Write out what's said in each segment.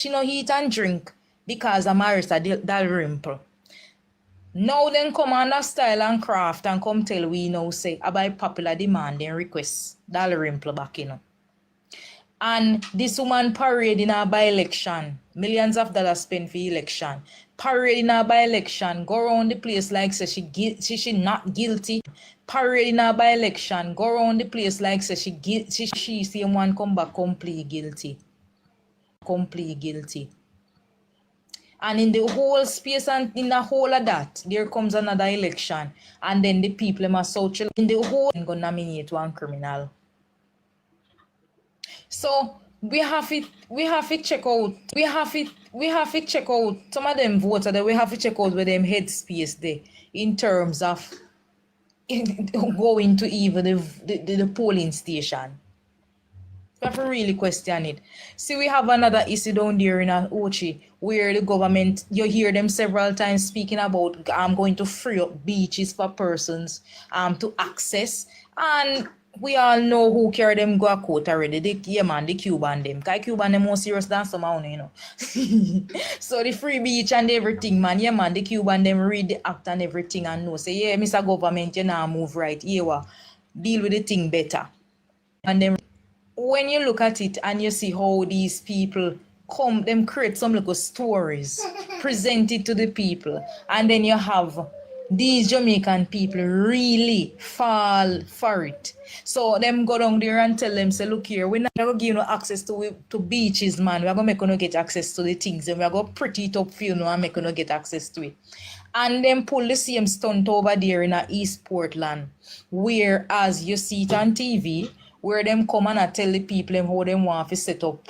She no eat and drink because of Marissa Dalrymple. Now then come under style and craft and come tell we now say about popular demand and request Dalrymple back, you know. And this woman parade in her by-election. Millions of dollars spent for election. Parade in her by-election. Go around the place like say she not guilty. Parade in her by-election. Go around the place like say she same one come back complete guilty. Complete guilty. And in the whole space and in the whole of that, there comes another election. And then the people must social in the whole go nominate one criminal. So we have to check out. We have to check out some of them voters that we have to check out with them headspace there in terms of going to even the polling station. We have to really question it. See, we have another issue down there in Ochi where the government, you hear them several times speaking about going to free up beaches for persons to access, and we all know who carry them go a court already. The Cuban them. Because Cuban them more serious than some you know. So the free beach and everything, man. Yeah, man. The Cuban them read the act and everything and know. Say, yeah, Mr. Government, you now move right. Yeah, deal with the thing better. And then when you look at it and you see how these people come, them create some little stories, present it to the people, and then you have these Jamaican people really fall for it. So them go down there and tell them, say, look here, we're not going to give you access to beaches, man. We're going to make you get access to the things, and we're going to pretty it up for you and make you get access to it. And then pull the same stunt over there in East Portland, where as you see it on TV, where them come and tell the people them how them want to set up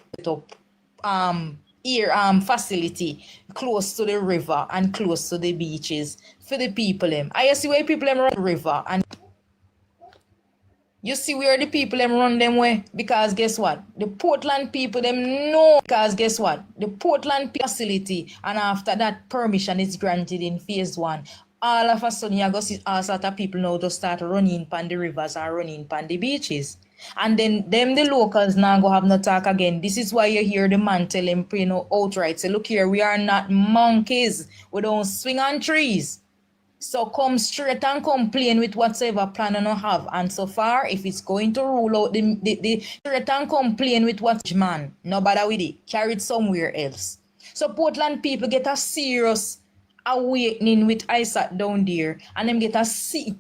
facility close to the river and close to the beaches for the people them. I see where people them run the river, and you see where the people them run them way, because guess what? The Portland people them know, because guess what? The Portland facility, and after that permission is granted in phase 1. All of a sudden you go see all sort of people now to start running pan the rivers and running pan the beaches. And then them the locals now go have no talk again. This is why you hear the man tell him, you know, outright, say, look here, we are not monkeys. We don't swing on trees. So come straight and complain with whatsoever plan you have. And so far, if it's going to rule out the straight and complain with what man, no bother with it. Carry it somewhere else. So Portland people get a serious awakening with ISAT down there, and them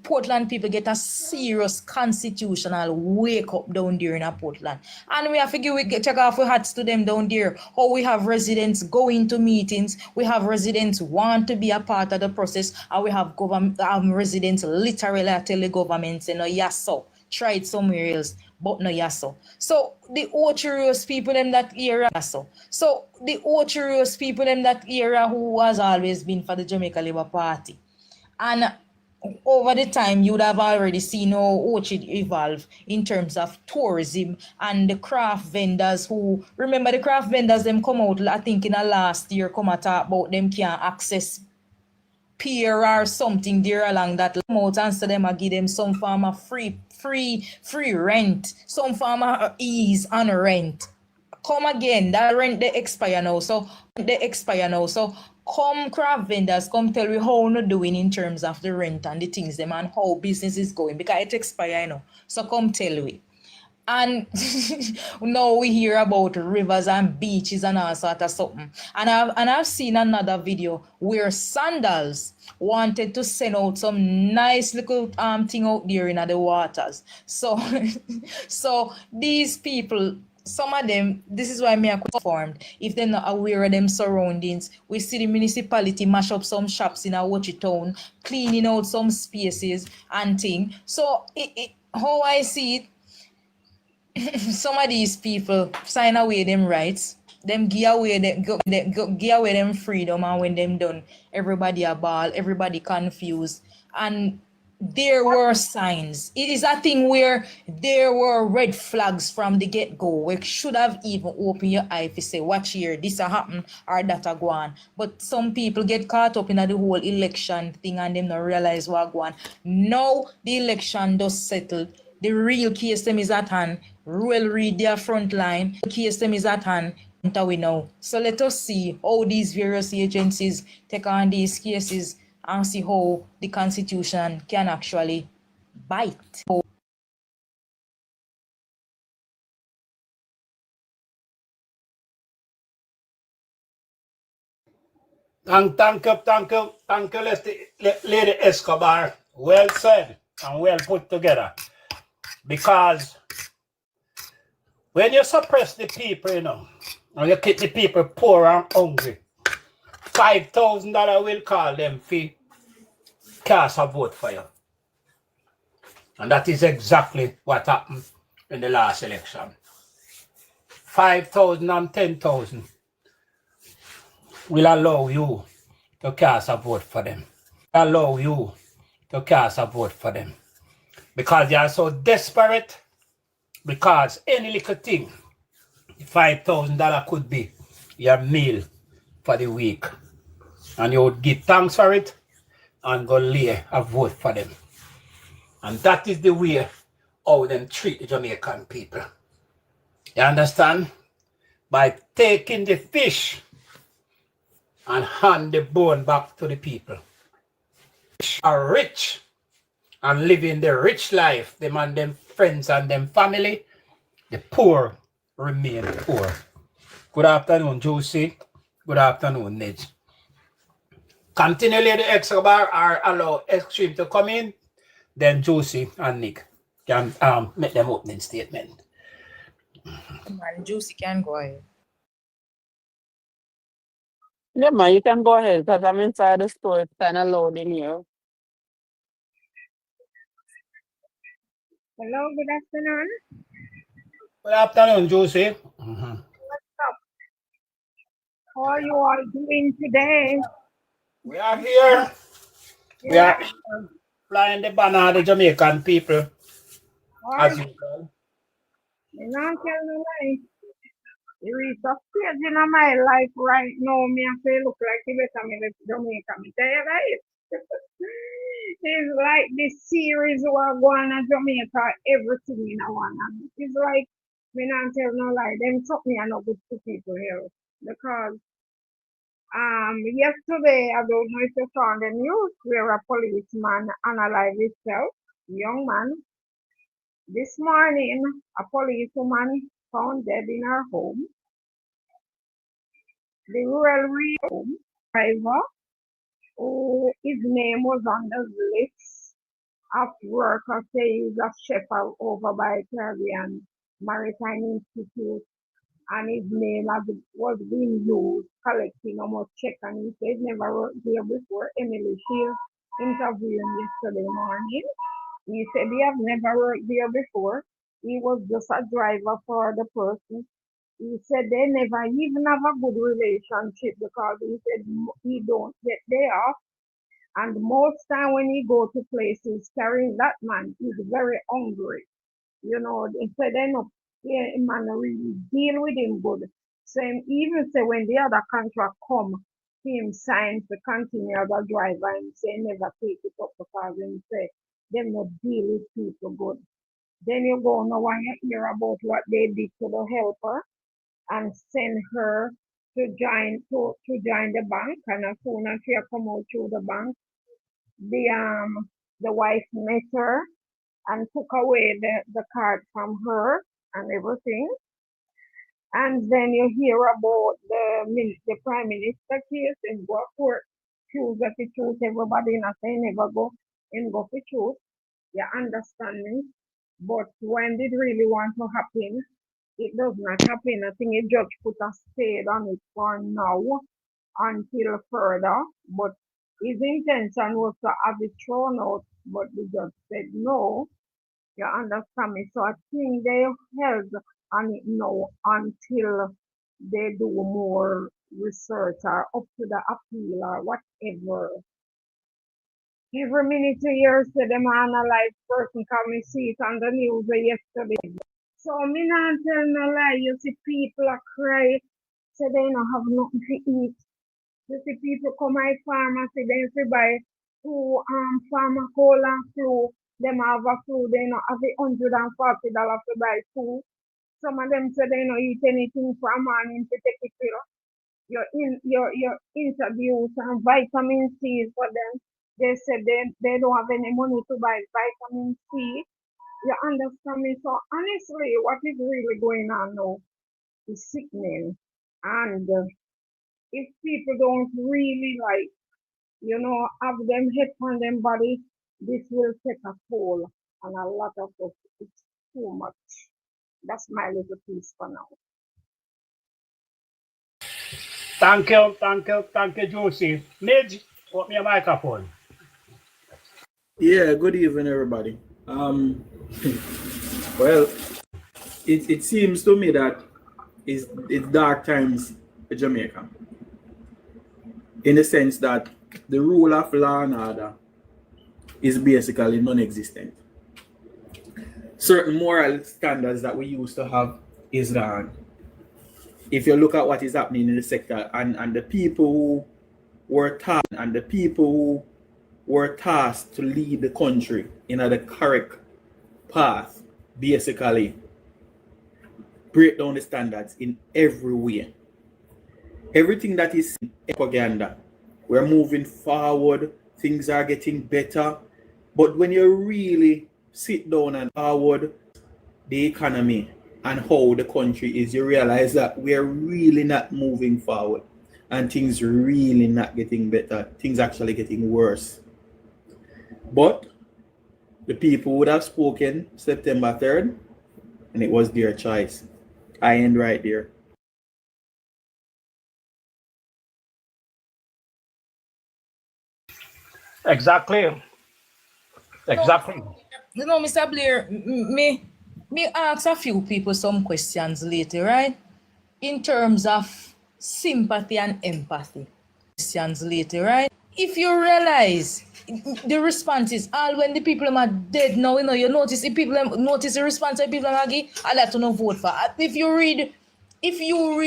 Portland people get a serious constitutional wake up down there in a Portland. And we have to check off our hats to them down there. How we have residents going to meetings, we have residents want to be a part of the process, and we have residents literally tell the government, say, no, yes, so try it somewhere else, but no, yes, so the Ocherios people in that era, so the Ocherios people in that era who has always been for the Jamaica Labour Party, and over the time you would have already seen how Ochi evolve in terms of tourism and the craft vendors who, remember the craft vendors, them come out, I think in the last year, come and talk about them can't access pier or something there along that, come out and so them and give them some form of free rent, some form of ease on rent. Come again, that rent they expire now. So come craft vendors, come tell me how not doing in terms of the rent and the things them and how business is going, because it expire, you know. So come tell me. And now we hear about rivers and beaches and all sort of something. And I've seen another video where Sandals wanted to send out some nice little thing out there in the waters. So so these people, some of them, this is why me are informed. If they're not aware of them surroundings, we see the municipality mash up some shops in our Watchy town, cleaning out some spaces and thing. So how I see it, some of these people sign away them rights, them give away them freedom, and when them done, everybody a ball, everybody confused. And there were signs. It is a thing where there were red flags from the get-go. We should have even opened your eye to say, watch here, this a happen or that a go on. But some people get caught up in the whole election thing and them not realize what go on. Now the election does settle. The real case them is at hand. Well, read their front line. The case them is at hand. we know. So let us see how these various agencies take on these cases and see how the Constitution can actually bite. Thank you, Lady Escobar. Well said and well put together. Because when you suppress the people, and you keep the people poor and hungry, $5,000 will call them fee cast a vote for you. And that is exactly what happened in the last election. 5,000 and 10,000 will allow you to cast a vote for them. Allow you to cast a vote for them. Because they are so desperate, because any little thing, $5,000 could be your meal for the week. And you would give thanks for it and go lay a vote for them. And that is the way how them treat the Jamaican people. You understand? By taking the fish and hand the bone back to the people. Are rich and living the rich life, them and them friends and them family. The poor remain poor. Good afternoon, Josie. Good afternoon, Ned. Continue Lady Escobar or allow Extreme to come in. Then Josie and Nick can make them opening statement. Man, Juicy can go ahead. Yeah, man, you can go ahead because I'm inside the store. It's kind of loud in here. Hello, good afternoon. Good afternoon, Josie. What's up? How are you all doing today? We are here. We Yeah. are flying the banner of the Jamaican people. As usual. Me not tell no lie. You reach a stage in my life right now, me I feel look like you better me let Jamaica. Me tell you right. It's like this series we're going to Jamaica, everything in a one. And it's like, me not tell no lie. Them took me and no good to people here. Because yesterday, I don't know if you saw on the news where a policeman analyzed himself, young man. This morning, a policewoman found dead in her home. The railway home driver, who his name was on the list of workers, say he's a shepherd over by Caribbean Maritime Institute, and his name was being used collecting how much check, and he said never worked there before. Emily Shields interviewed him yesterday morning. He said he have never worked there before. He was just a driver for the person. He said they never even have a good relationship because he said he don't get day off. And most time when he go to places carrying that man, he's very hungry. They said they no man really deal with him good. So him even say when the other contract come, him sign to continue as a driver and say never take it up because him say them not deal with people good. Then you go now when you hear about what they did to the helper and send her to join the bank, and as soon as she come out through the bank, the wife met her and took away the card from her and everything. And then you hear about the prime minister case in go court, choose that he choose everybody not say never go and go for choose. You understand me? But when it really want to happen, it does not happen. I think a judge put a stay on it for now until further. But his intention was to have it thrown out, but the judge said no. You understand me? So I think they held on it now until they do more research or up to the appeal or whatever. Every minute you hear say them analyze person come see it on the news yesterday. So me not tell no lie, you see people are cry, say they don't have nothing to eat. You see people come my farm and say they fi buy two farmer coal and flu. Them have a flu, they not have $140 to buy food. Some of them say they don't eat anything from morning to take it pill. Your introduce and vitamin C for them. They said they don't have any money to buy vitamin C. You understand me? So honestly, what is really going on now is sickening. And if people don't really have them head on them body, this will take a toll on a lot of us. It's too much. That's my little piece for now. Thank you, Josie. Midge, open your microphone. Yeah, good evening, everybody. Well, it seems to me that it's dark times in Jamaica, in the sense that the rule of law and order is basically non-existent. Certain moral standards that we used to have is gone. If you look at what is happening in the sector and the people who were tasked to lead the country in the correct path, basically break down the standards in every way. Everything that is propaganda, we're moving forward, things are getting better. But when you really sit down and forward the economy and how the country is, you realize that we're really not moving forward and things really not getting better. Things actually getting worse. But the people would have spoken September 3rd, and it was their choice. I end right there. Exactly. You know, Mr. Blair, me ask a few people some questions later, right? In terms of sympathy and empathy. Questions later, right? If you realize the response is all when the people are dead now, you notice the people notice the response that people are give, I like to not vote for. If you read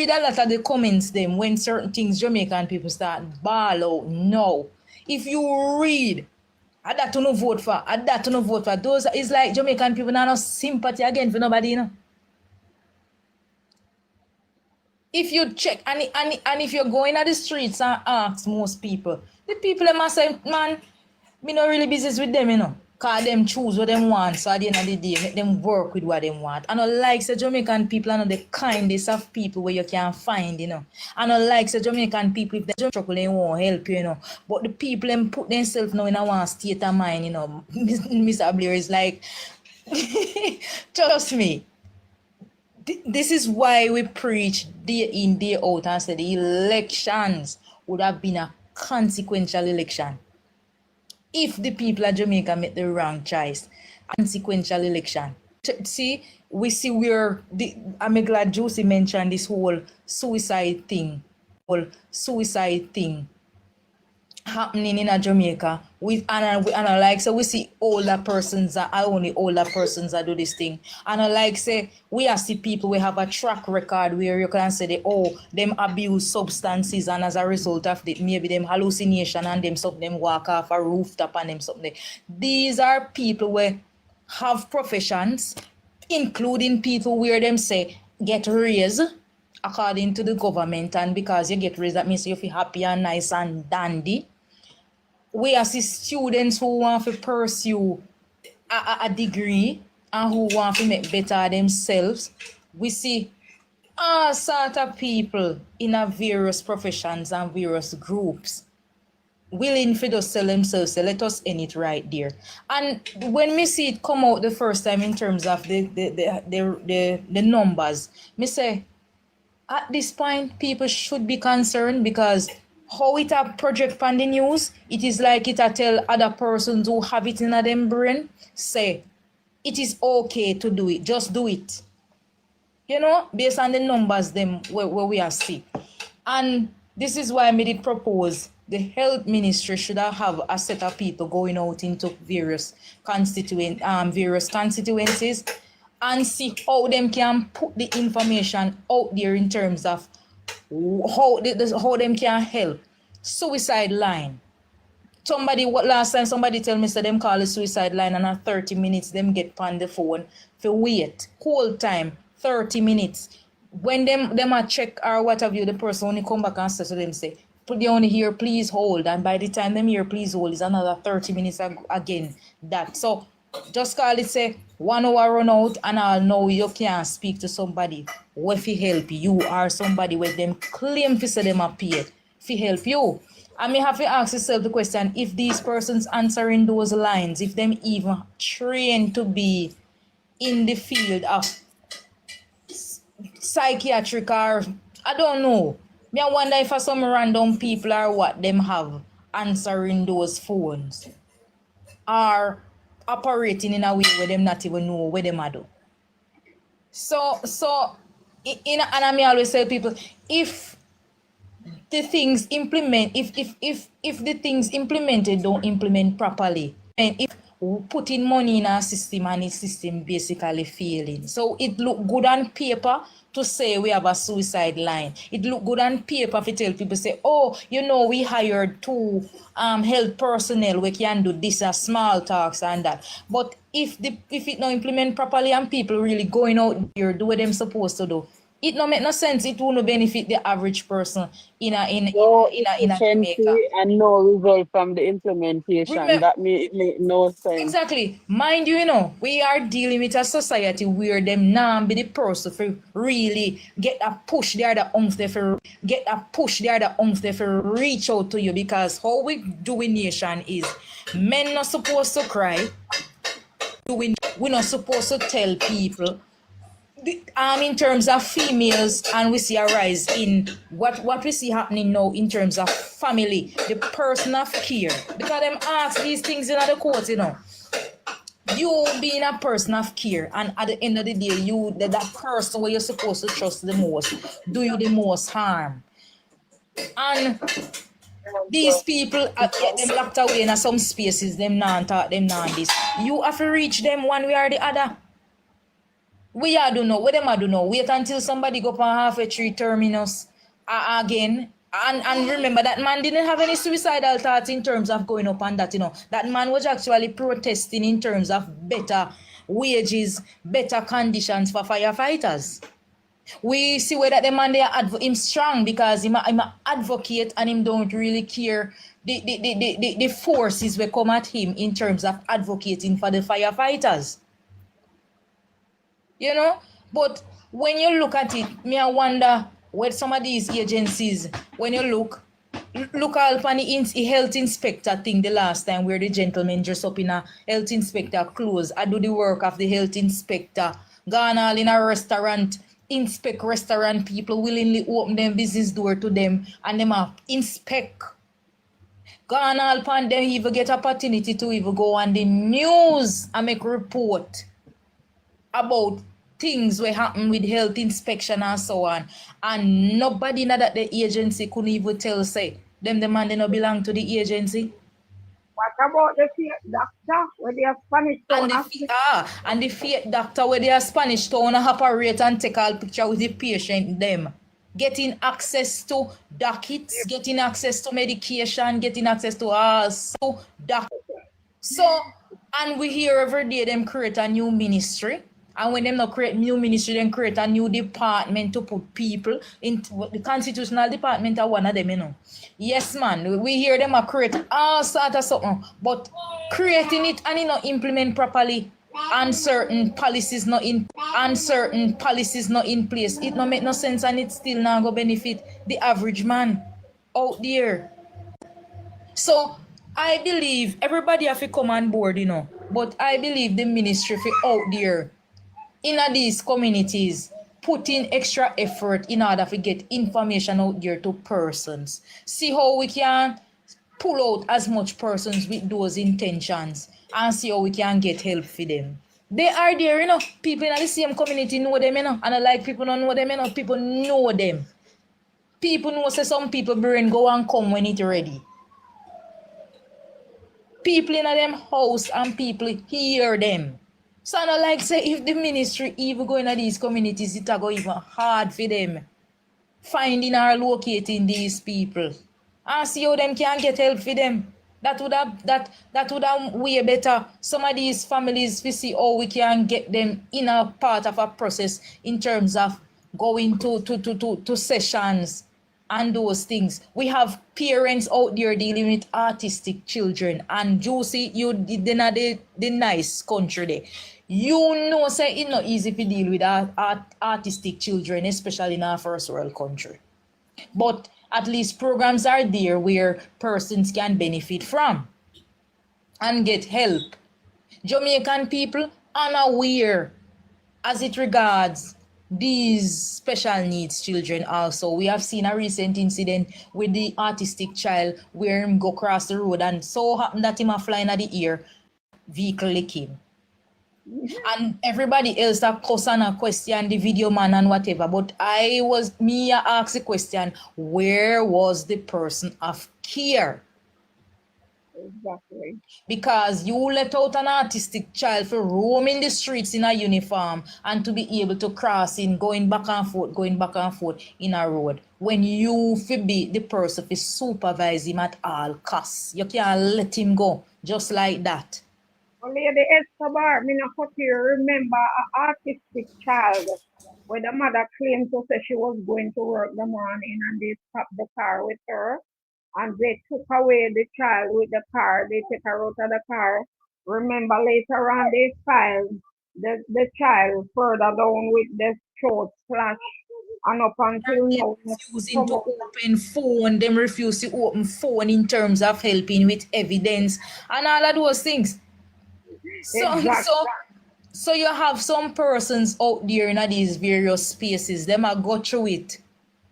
a lot of the comments them when certain things Jamaican people start ball out no. If you read I that to no vote for. Those is like Jamaican people now no sympathy again for nobody, If you check and if you're going at the streets and ask most people, the people them must say, man, me no really business with them, Cause them choose what them want, so at the end of the day, make them work with what them want. And I like say Jamaican people are not the kindest of people where you can find, And I like say Jamaican people, if they struggle, they won't help you, But the people them put themselves now in a one state of mind, Mr. Blair is like, trust me. This is why we preach day in, day out and say the elections would have been a consequential election. If the people of Jamaica made the wrong choice, consequential election. See, we see where I'm glad Josie mentioned this whole suicide thing happening in Jamaica and we see older persons that only older persons that do this thing and we are see people we have a track record where you can say them abuse substances and as a result of it maybe them hallucination and them walk off a rooftop and them something. These are people where have professions including people where them say get raised according to the government, and because you get raised that means you feel happy and nice and dandy. We see students who want to pursue a degree and who want to make better themselves. We see all sort of people in a various professions and various groups willing to just sell themselves. So let us end it right there. And when me see it come out the first time in terms of the numbers, me say at this point people should be concerned because how it a project on the news, it is like it a tell other persons who have it in them brain, say, it is okay to do it, just do it. Based on the numbers them where we are see. And this is why I made it propose the health ministry should have a set of people going out into various constituencies and see how them can put the information out there in terms of how them can help. Suicide line. Last time somebody tell me say them call the suicide line and at 30 minutes them get on the phone for wait whole time 30 minutes. When them a check or what have you, the person only come back and say to them, say, they only hear please hold, and by the time them hear please hold is another 30 minutes again. That so just call it say 1 hour run out and I'll know you can't speak to somebody where fi help you or somebody where them claim fi say them a paid fi help you. I may have to ask yourself the question, if these persons answering those lines, if them even trained to be in the field of psychiatric or I don't know. Me I wonder if some random people or what them have answering those phones are operating in a way where them not even know where them are do. So and I may always tell people, if the things if the things implemented don't implement properly, and if putting money in our system and the system basically failing, so it look good on paper to say we have a suicide line. It look good on paper to tell people say, oh, we hired 2 health personnel, we can do this as small talks and that. But if it not implement properly and people really going out there do what them supposed to do, it no make no sense. It won't benefit the average person in No Jamaica. efficiency and no result from the implementation. Remember, That it make no sense. exactly. Mind you, we are dealing with a society where them now be the person for really get a push there the oomph there for reach out to you, because how we do in nation is men not supposed to cry. We're not supposed to tell people. In terms of females, and we see a rise in what we see happening now in terms of family, the person of care, because them ask these things in the court, you being a person of care, and at the end of the day, you that person where you're supposed to trust the most do you the most harm. And these people get them locked away in some spaces, them not talk, them not this. You have to reach them one way or the other. We are do know, what them I do know. Wait until somebody go up on halfway tree terminus again. And remember, that man didn't have any suicidal thoughts in terms of going up on that, That man was actually protesting in terms of better wages, better conditions for firefighters. We see whether the man there him strong because him a advocate, and him don't really care the forces will come at him in terms of advocating for the firefighters. But when you look at it, I wonder where some of these agencies, when you look upon the health inspector thing the last time, where the gentleman dressed up in a health inspector clothes, I do the work of the health inspector, gone all in a restaurant, inspect restaurant people, willingly open them business door to them, and them have inspect. Gone all upon them even get opportunity to even go on the news and make report about things what happen with health inspection and so on, and nobody in that the agency couldn't even tell say them the man they not belong to the agency. What about the fake doctor where they are Spanish town? And the fake doctor where they are Spanish town operate and take all picture with the patient them. Getting access to dockets, getting access to medication, getting access to doctors. So, and we hear every day them create a new ministry. And when them not create new ministry, then create a new department to put people into the constitutional department are one of them, Yes, man. We hear them create all sort of something, but creating it and not implement properly, and certain policies not in place, it not make no sense, and it still not go benefit the average man out there. So I believe everybody have to come on board, but I believe the ministry for out there in these communities put in extra effort in order to get information out there to persons. See how we can pull out as much persons with those intentions and see how we can get help for them. They are there, people in the same community know them, and I like people don't know them, people know them. People know say some people brain go and come when it's ready. People in them house and people hear them. So I like say if the ministry even go in these communities, it go even hard for them finding or locating these people and see how them can get help for them. That would have way better. Some of these families, we see how we can get them in a part of a process in terms of going to sessions and those things. We have parents out there dealing with autistic children, and Juicy, you did not the nice country there. You know, say it's not easy to deal with artistic children, especially in our first world country. But at least programs are there where persons can benefit from and get help. Jamaican people unaware as it regards these special needs children also. We have seen a recent incident with the autistic child where him go across the road and so happened that him a flying at the ear, vehicle lick him. And everybody else that cuss and a question the video man and whatever. But I asked the question, where was the person of care? Exactly. Because you let out an artistic child for roaming the streets in a uniform and to be able to cross in, going back and forth in a road. When you feel be the person to supervise him at all costs. You can't let him go just like that. Lady Escobar, me not cut you remember an artistic child where the mother claimed to say she was going to work the morning and they stopped the car with her and they took away the child with the car. They take her out of the car. Remember later on they filed the child further down with the throat slash and up until now. Refusing to open phone, them refuse to open phone in terms of helping with evidence and all of those things. So you have some persons out there in these various spaces. Them are go through it.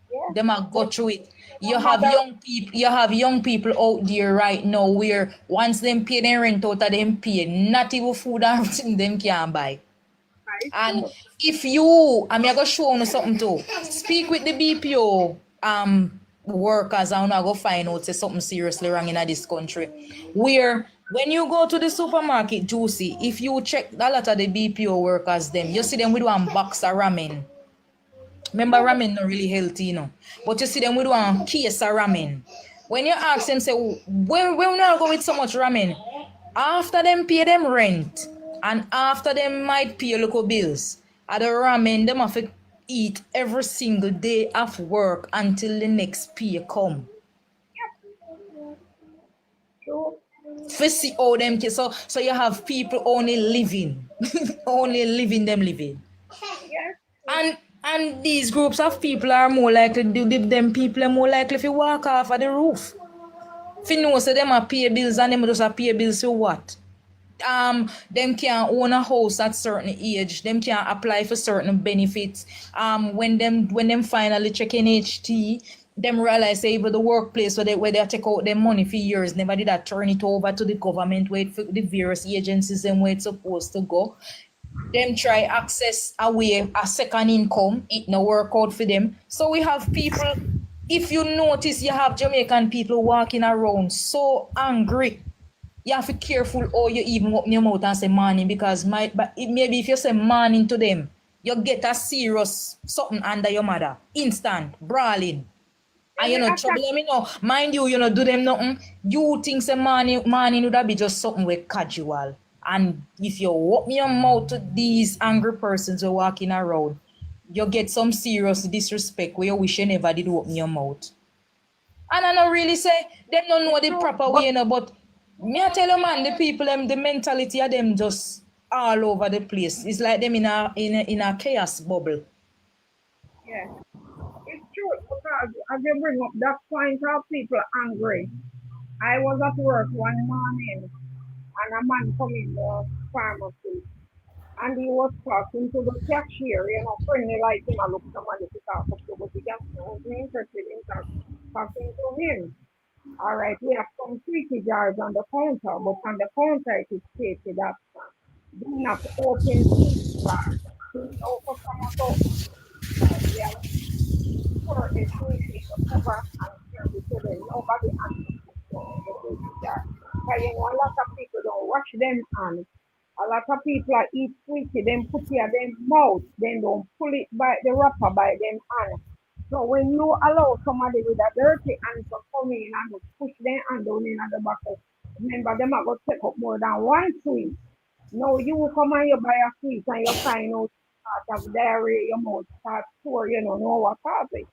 Yeah. Them are go through it. You have young people out there right now where once them pay their rent out of them pay, not even food and everything them can buy. And if you, I'm gonna show you something too. Speak with the BPO workers and I go find out say something seriously wrong in this country. Where when you go to the supermarket, Juicy, if you check a lot of the BPO workers, them you see them with one box of ramen. Remember, ramen not really healthy, you know. But you see them with one case of ramen. When you ask them, say, where we not go with so much ramen? After them pay them rent and after them might pay local bills, at the ramen them have to eat every single day of work until the next pay come. True. For see all them kids. So you have people only living, only living them living. Yes. And these groups of people are more likely them people are more likely to walk off of the roof. If you know so them are pay bills and them just pay bills for what? Them can own a house at certain age, them can apply for certain benefits. When them finally check NHT, them realize say even the workplace where they take out their money for years, never did that turn it over to the government where for the various agencies and where it's supposed to go. Them try access a second income, it no work out for them. So we have people, if you notice you have Jamaican people walking around so angry. You have to be careful or you even open your mouth and say morning because maybe if you say morning to them, you get a serious something under your mother. Instant, brawling. And you know, trouble them, you know, mind you, do them nothing. You think say morning would have be just something with casual. And if you open your mouth to these angry persons who are walking around, you get some serious disrespect where you wish you never did open your mouth. And I don't really say, they don't know the proper way, you know, but me I tell you man, the people them the mentality of them just all over the place. It's like them in a chaos bubble. Yeah. It's true because as you bring up that point of people angry. I was at work one morning and a man come in the pharmacy and he was talking to the cashier, friendly like him. I look somebody to talk to, but the cashier wasn't interested in talking to him. All right, we have some sweetie jars on the counter, but on the counter it is stated that do not open sweetie jars. Please open someone to we have pour the sweetie to cover and serve it to them. Nobody answers the sweetie jar. Because a lot of people don't wash them hands. A lot of people eat sweetie, then put it in their mouth, then don't pull it by the wrapper by them hands. So when you allow somebody with a dirty hand to come in and push their hand down in the bucket, remember them are going to take up more than one sweet. Now you come and you buy a sweet and you find out part of dairy, your mouth start sore, you know what happened.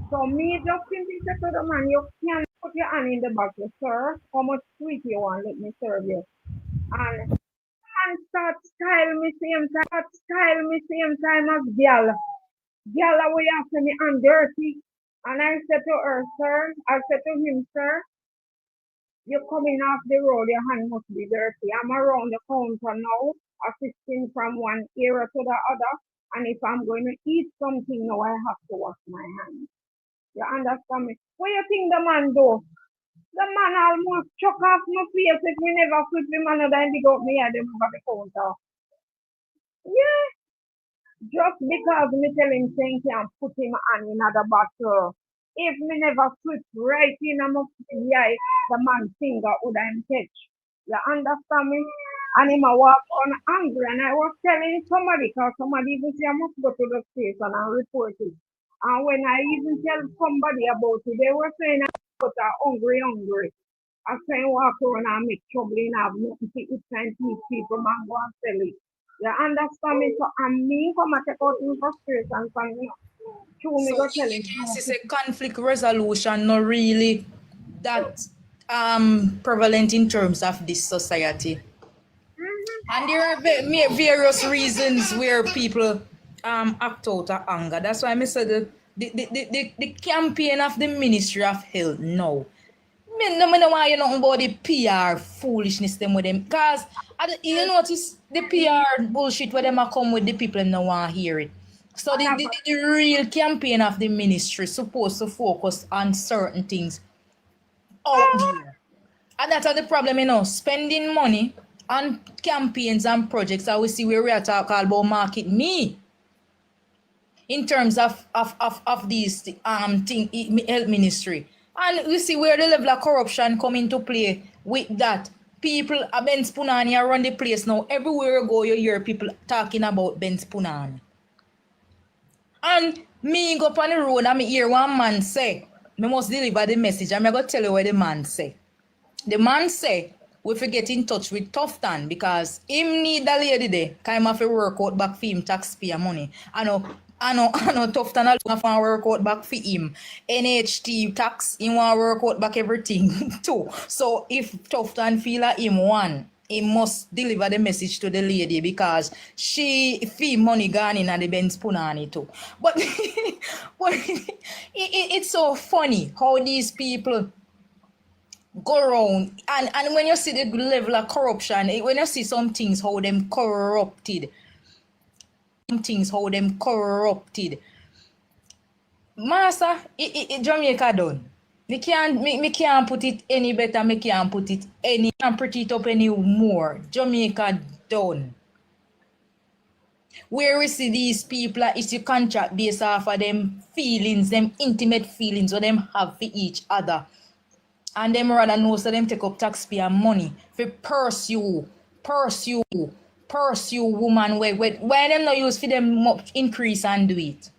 So me just simply say to the man, you can put your hand in the bottle, sir. How much sweet you want? Let me serve you. And style me same time as gal. Gal away after me and dirty. And I said to her, sir, I said to him, sir, you're coming off the road, your hand must be dirty. I'm around the counter now, assisting from one area to the other. And if I'm going to eat something now, I have to wash my hands. You understand me? What you think the man do? The man almost chuck off my face if me never flip him another and dig out me head over the counter. Yeah, just because me tell him saying can put him on another bottle. If me never flip right in my eye, the man finger would I catch. You understand me? And him a walk on angry and I was telling somebody because somebody even say I must go to the station and report it. And when I even tell somebody about it, they were saying I got hungry. I say walk around and make trouble and have nothing to eat and teach people man go and sell it. You understand me? So and me come and take out in frustration from you. True me So go you tell him. can see say conflict resolution not really that prevalent in terms of this society. And there are various reasons where people act out of anger. That's why I said the campaign of the Ministry of Health now. Me no want you know about the PR foolishness them with them. Cause you notice the PR bullshit where them a come with the people and no want hear it. So the real campaign of the ministry supposed to focus on certain things out there. And that's the problem, spending money on campaigns and projects. I will see where we are talking about market me in terms of these health ministry. And we see where the level of corruption come into play with that. People, Ben Spunani around the place now. Everywhere you go, you hear people talking about Ben Spunani. And me go up on the road and me hear one man say, me must deliver the message. And I'm going to tell you what the man say. The man say, we fi get in touch with Tufton because him need a lady there. Cause him have to work out back for him taxpayer money. I know Tufton also have to work out back for him. NHT tax, he want to work out back everything too. So if Tufton feel like him one, he must deliver the message to the lady because she fee money gone in and the Ben Spunani too. But, but it's so funny how these people go around and when you see the level of corruption, when you see some things how them corrupted, Master, Jamaica done. Me can't put it any better, me can't put it any, can't put it up any more. Jamaica done. Where we see these people is your contract based off of them feelings, them intimate feelings what them have for each other. And them rather know so them take up taxpayer money for pursue woman why them not use for them increase and do it?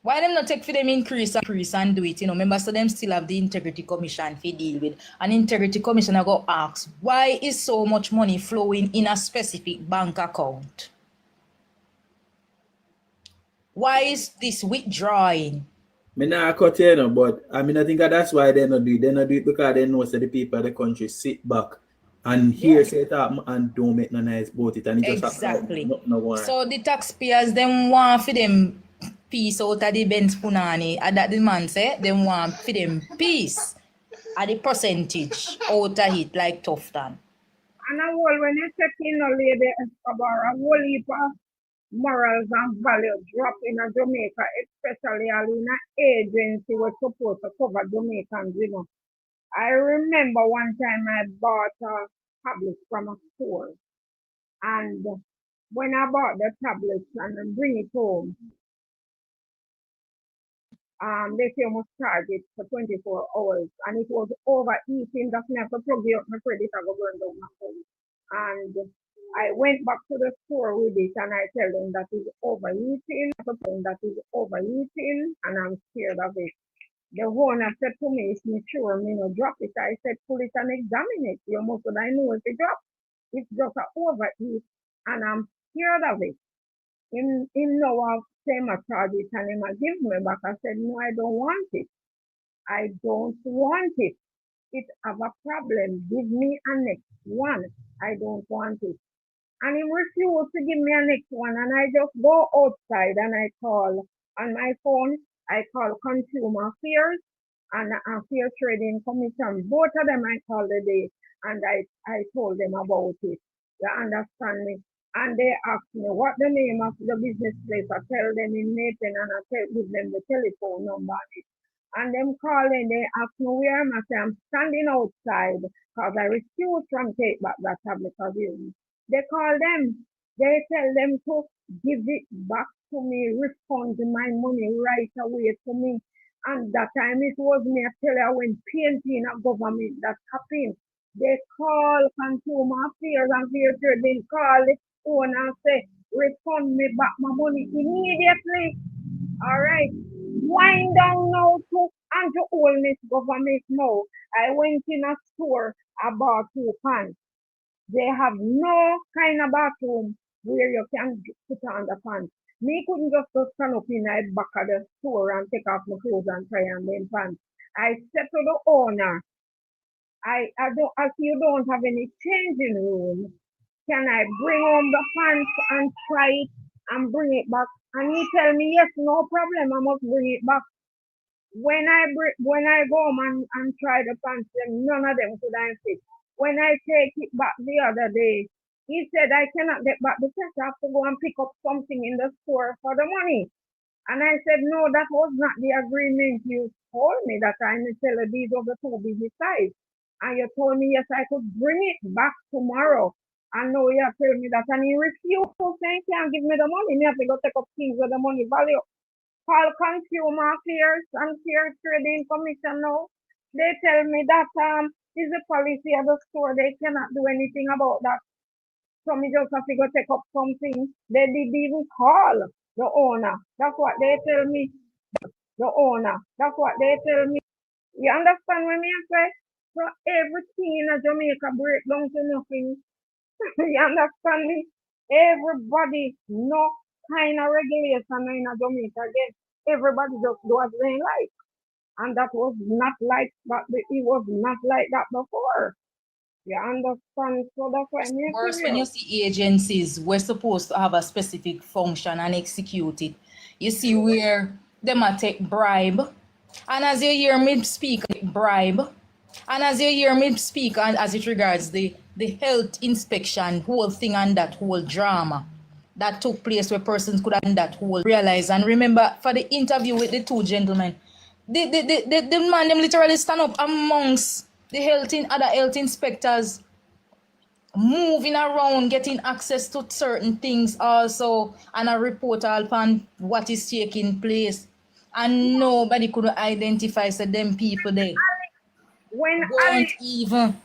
Why them not take for them increase and do it? Remember, so them still have the integrity commission to deal with. An integrity commissioner go ask, why is so much money flowing in a specific bank account? Why is this withdrawing? Me not cut you, but I think that's why they not do it. They not do it because they know that the people of the country sit back and hear say it happen and don't make no nice about it. And it just exactly. No So the taxpayers them want for them piece out of the Ben Spunani, and that the man say them want for them piece at the percentage out of it like Tufton. And a whole when you check in a lady Escobar, a whole heap of morals and values drop in a Jamaica, especially in an agency was supposed to cover Jamaicans, I remember one time I bought a tablet from a store. And when I bought the tablets and bring it home, they say you must charge it for 24 hours. And it was overeating. That's not to plug up my credit, I go burn down my phone. And I went back to the store with it and I tell them that is overeating, and I'm scared of it. The owner said to me, is me sure me no drop it? I said, pull it and examine it. You must I know if it drop. It's just a overheat and I'm scared of it. Him know I've same a charge it and him a give me back. I said, no, I don't want it. I don't want it. It have a problem. Give me a next one. I don't want it. And he refused to give me a next one. And I just go outside and I call on my phone. I call Consumer Affairs and Fair Trading Commission. Both of them I called today and I told them about it. You understand me? And they asked me what the name of the business place. I tell them in Nathan and give them the telephone number. And them calling, they ask me where am I? Say I'm standing outside because I refuse from take back that tablet of you. They call them, they tell them to give it back to me, refund my money right away to me. And that time it was me, I tell you, when painting a government that happened, they call Consumer Affairs and Fair Trade, they call the owner and say, refund me back my money immediately. All right. Wind down now to and to all this government now. I went in a store, I bought 2 pants. They have no kind of bathroom where you can put on the pants. Me couldn't just go stand up in the back of the store and take off my clothes and try on them pants. I said to the owner, I don't as you don't have any changing room, can I bring home the pants and try it and bring it back? And he tell me, yes, no problem, I must bring it back. When I go home and try the pants, none of them could I fit. When I take it back the other day, he said I cannot get back the cash. I have to go and pick up something in the store for the money. And I said, no, that was not the agreement you told me that I'm the seller these of the 2 business sides. And you told me, yes, I could bring it back tomorrow. And now you tell me that, and he refused to say he can't give me the money. Me have to go take up things with the money value. Call Consumer Affairs and Fair Trading Commission now. They tell me that is a policy of the store. They cannot do anything about that. So me just have to go take up something. They didn't even call the owner. That's what they tell me. The owner. That's what they tell me. You understand what I say? So everything in a Jamaica break down to nothing. You understand me? Everybody, no kind of regulation in a Jamaica again. Everybody just do as they like. And that was not like that. It was not like that before. You understand? So that's why I'm Worse when you see agencies we're supposed to have a specific function and execute it. You see where they might take bribe. And as you hear me speak, bribe. And as you hear me speak, and as it regards the health inspection, whole thing and that whole drama that took place where persons could have done that whole realize. And remember, for the interview with the 2 gentlemen, the man them literally stand up amongst the other health inspectors, moving around, getting access to certain things also, and a report on what is taking place. And nobody could identify them people there when weren't even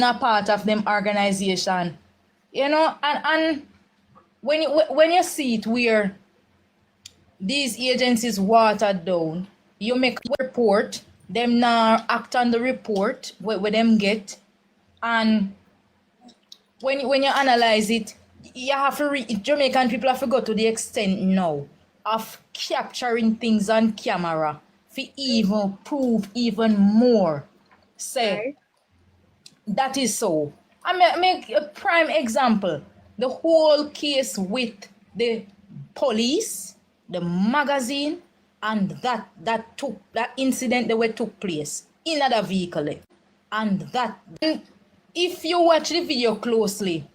a part of them organization. You know, and when you see it where these agencies watered down, you make a report, them now act on the report where them get, and when you analyze it, you have to Jamaican people have to go to the extent now of capturing things on camera to even prove even more. Say right, that is so. I make a prime example. The whole case with the police, the magazine, and that incident that took place in other vehicle. And if you watch the video closely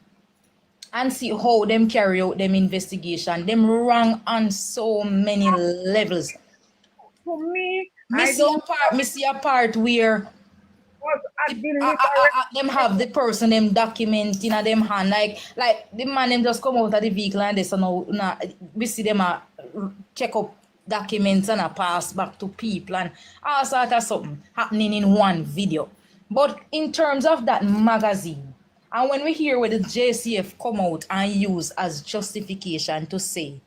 and see how them carry out them investigation, them wrong on so many levels. to me, Me I see don't a part where was a deliberate. them have the person them document in them hand, like the man them just come out of the vehicle and they so now we see them check up documents and pass back to people and all sort of something happening in one video. But in terms of that magazine, and when we hear where the JCF come out and use as justification to say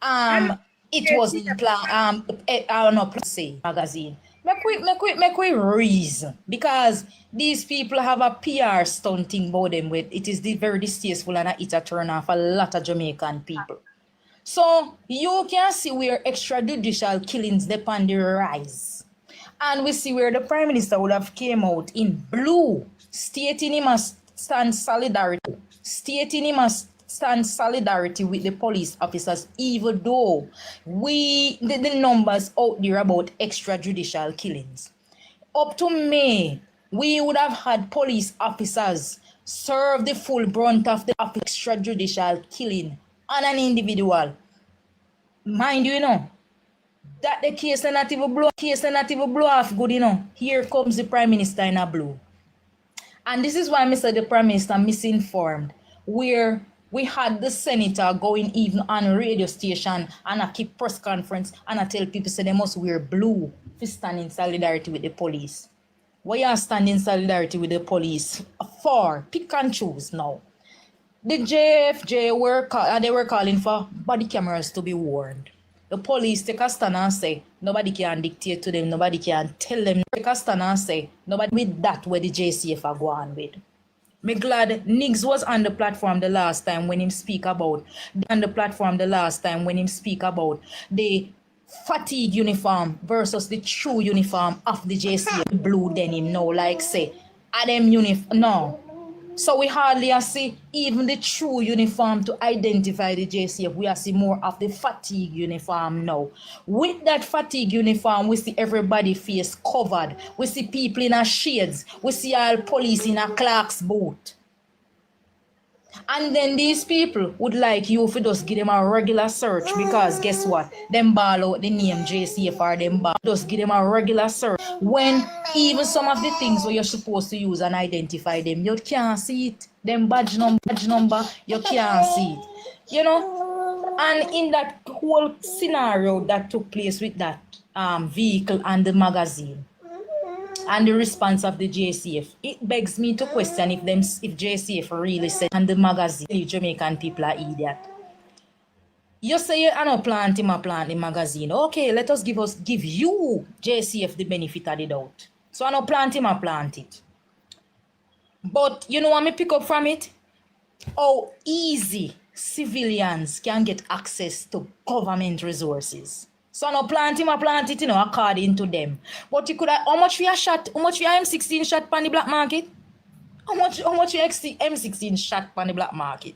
And it wasn't plan I don't know say magazine. Make we reason because these people have a PR stunting about them with it is very distasteful and it a turn off a lot of Jamaican people. So you can see where extrajudicial killings depend the rise. And we see where the Prime Minister would have came out in blue, stating he must stand solidarity, with the police officers, even though the numbers out there about extrajudicial killings. Up to May, we would have had police officers serve the full brunt of the extrajudicial killing on an individual. Mind you, that the case not even blow off good, Here comes the Prime Minister in a blue. And this is why Mr. the Prime Minister misinformed, where we had the senator going even on a radio station and I keep press conference and I tell people say they must wear blue to stand in solidarity with the police. Why you stand in solidarity with the police for? Pick and choose now. The JFJ they were calling for body cameras to be worn. The police take a stand and say nobody can dictate to them, nobody can tell them. Take a stand and say nobody with that where the JCF are going with. Me glad Niggs was on the platform the last time when him speak about the fatigue uniform versus the true uniform of the JCF blue denim now, like say them uniform no. So we hardly see even the true uniform to identify the JCF. We see more of the fatigue uniform now. With that fatigue uniform, we see everybody face covered. We see people in a shades. We see all police in a clerk's boot. And then these people would like you to just give them a regular search because guess what? Them ball out the name JCF or them ball. Just give them a regular search. When even some of the things where you're supposed to use and identify them, you can't see it. Them badge number, you can't see it. And in that whole scenario that took place with that vehicle and the magazine, and the response of the JCF, it begs me to question if JCF really said and the magazine, the Jamaican people are idiot. You say you are not planting the magazine. Okay, let us give you JCF the benefit of the doubt. So I not plant it. But you know what me pick up from it? How easy civilians can get access to government resources. So no plant it, according to them. But you could have, how much we are M16 shot on the black market? How much we M16 shot on the black market?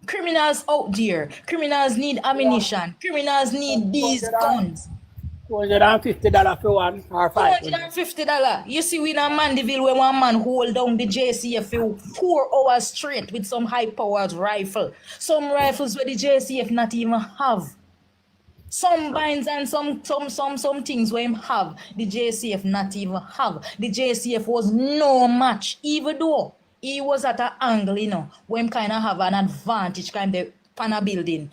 Criminals out there. Criminals need ammunition. Criminals need these guns. $250 for one or $250. You see, we in a Mandeville where one man hold down the JCF for 4 hours straight with some high-powered rifle. Some rifles where the JCF not even have. Some binds and some things where him have, the JCF not even have. The JCF was no match, even though he was at an angle, where him kind of have an advantage, kind of pan a building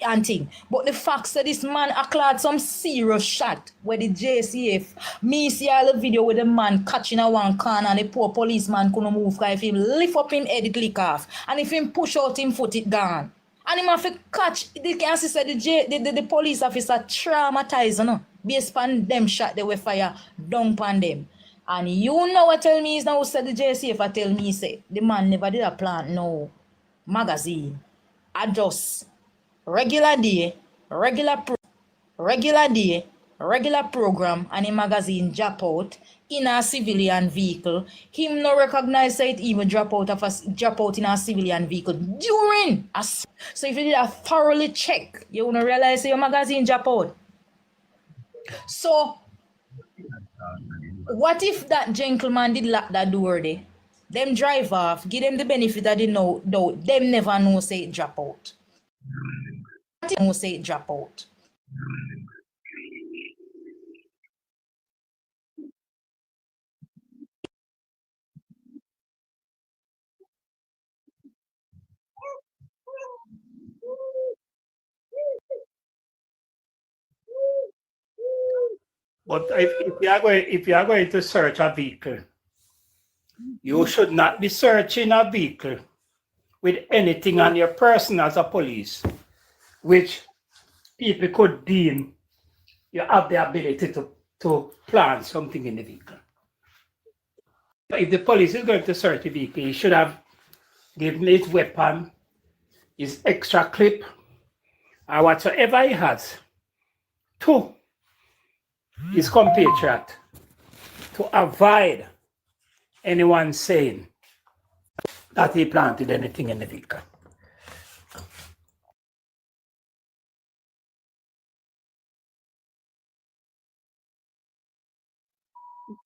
and thing. But the fact that this man acquired some serious shot where the JCF, me see all the video with the man catching a one corner and the poor policeman couldn't move because if him lift up him head, it lick off. And if him push out him foot, it gone. And him have to catch, they can see the police officer traumatized, based on them shot they were fire down on them. And you know what tell me is now said the JCF I tell me say the man never did a plant no magazine. I just regular day, regular program and a magazine drop out in a civilian vehicle. Him no recognize it even drop out in a civilian vehicle during a so if you did a thoroughly check, you wanna realize your magazine drop out. So what if that gentleman did lock that door there? Them drive off, give them the benefit that they know, though them never know say it drop out. Know say it drop out. But if you are going to search a vehicle, you should not be searching a vehicle with anything on your person as a police, which people could deem you have the ability to plant something in the vehicle. If the police is going to search the vehicle, he should have given his weapon, his extra clip, or whatsoever he has to his compatriot to avoid anyone saying that he planted anything in the vehicle.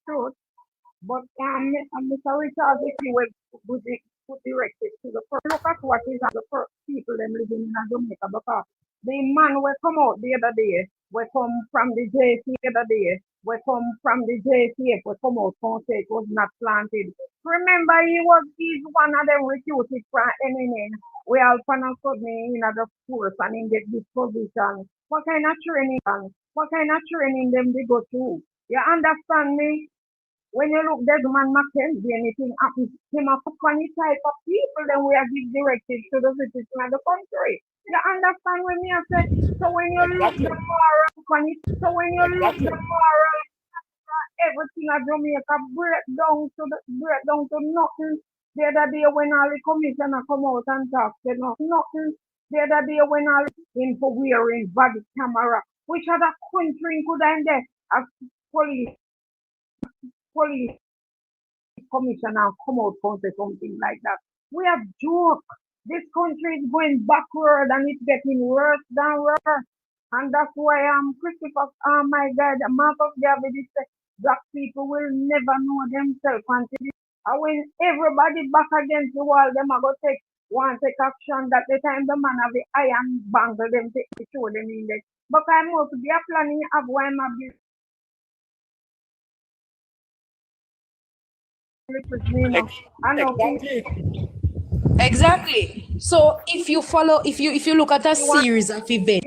Truth. But Mr. Richard, if you will put directed to the first, look at what is the first people them living in Jamaica, because the man will come out the other day, will come from the JC the other day, will come from the JCF, will come out and say it was not planted. Remember, he's one of them recruited from NNN. We all fan of sudden in the force and in get this position. What kind of training? What kind of training them they go through? You understand me? When you look, there's man Mackenzie, anything happens, him a funny type of people, then we are give directives to the citizens of the country. You understand what me I say? So when you look the moral, so when you look the moral, everything at Jamaica break down to nothing. The other day when all the commissioner come out and talk, they know nothing. The other day when all in for wearing body camera, which other country could end there as police commissioner come out and say something like that. We have joke. This country is going backward and it's getting worse than worse. And that's why Christopher, my God, Marcus Garvey said black people will never know themselves until when everybody back against the wall, them are going to take action that the time the man have the iron bangle them to show them in there. But I'm also be a planning of why I'm a Exactly. So if you follow, if you look at a series of events,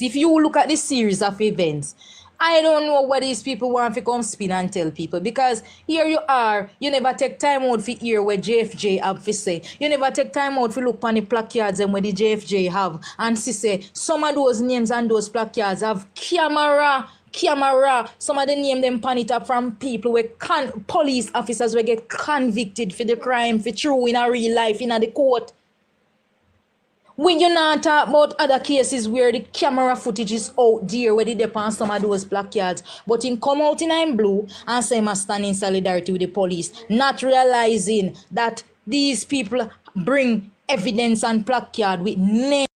if you look at this series of events, I don't know what these people want to come spin and tell people, because here you are, you never take time out to hear what JFJ have to say. You never take time out to look on the placards and what the JFJ have and see say some of those names and those placards have camera. Some of the name them pan it up from people where police officers will get convicted for the crime for true in a real life in the court. When you not talk about other cases where the camera footage is out there where they depend some of those placards, but in come out in blue and say must stand in solidarity with the police, not realizing that these people bring evidence and placard with name.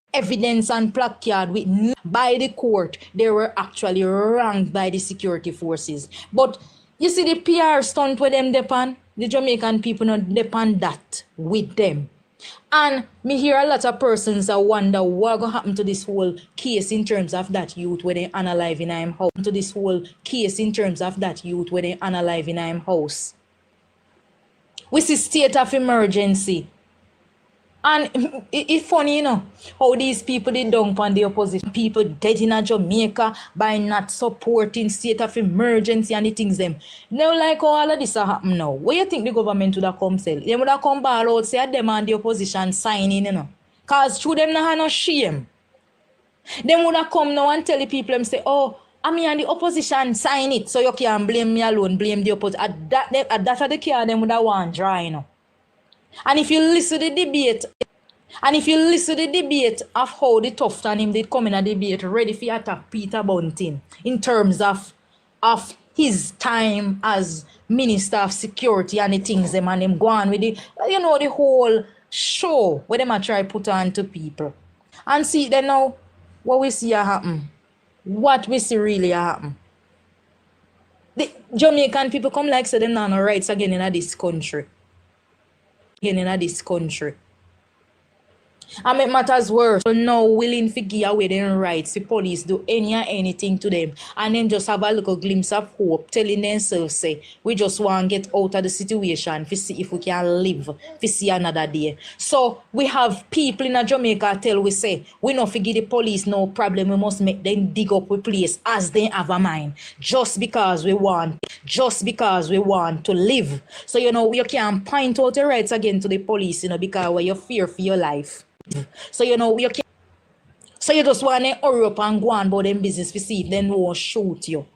By the court, they were actually wronged by the security forces. But you see the PR stunt with them depend, the Jamaican people not depend that with them. And me hear a lot of persons that wonder what going to happen to this whole case in terms of that youth where they unalive in him house. We see state of emergency. And it's funny, how these people they dump on the opposition. People dead in Jamaica by not supporting state of emergency and the things them. Now like how all of this happen now. What you think the government would have come sell? They would have come ball out, say them and the opposition signing, Cause through them not have no shame. They would have come now and tell the people them say, oh, I mean and the opposition sign it, so you can't blame me alone, blame the opposition. At that of the care them would have want dry, And if you listen to the debate, of how the tough and him did come in a debate ready for attack Peter Bunting in terms of his time as Minister of Security and the things them and him go on with the the whole show where them a try put on to people. And see then now what we see happen. What we see really happen. The Jamaican people come like say them no rights again in this country. And it matters worse. So now willing to give away their rights, the police do anything to them, and then just have a little glimpse of hope, telling themselves, say, we just want to get out of the situation to see if we can live, to see another day. So we have people in Jamaica tell we say, we not forgive the police no problem, we must make them dig up a place as they have a mind, just because we want to live. So you can point out the rights again to the police, because when you fear for your life. So you So you just want to hurry up and go on about them business to see if they won't shoot you.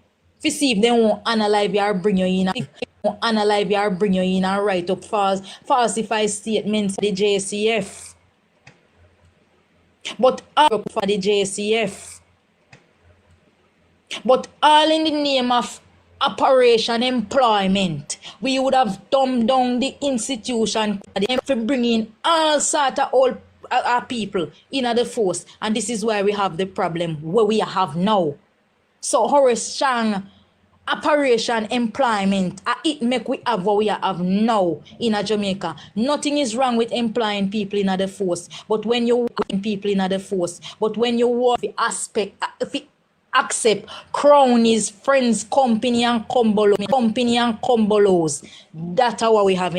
To see if they won't analyze you or bring you in. If they won't analyze you or bring you in and write up falsified statements for the JCF. But all for the JCF. But all in the name of operation employment, we would have dumbed down the institution for bringing all sort of old people in the force, and this is why we have the problem where we have now. So Horace Chang operation employment, it make we have what we have now in Jamaica. Nothing is wrong with employing people in the force, but when you work in people in the force, but when you work the aspect, if it accept cronies, friends, company and combolos, that's what we have in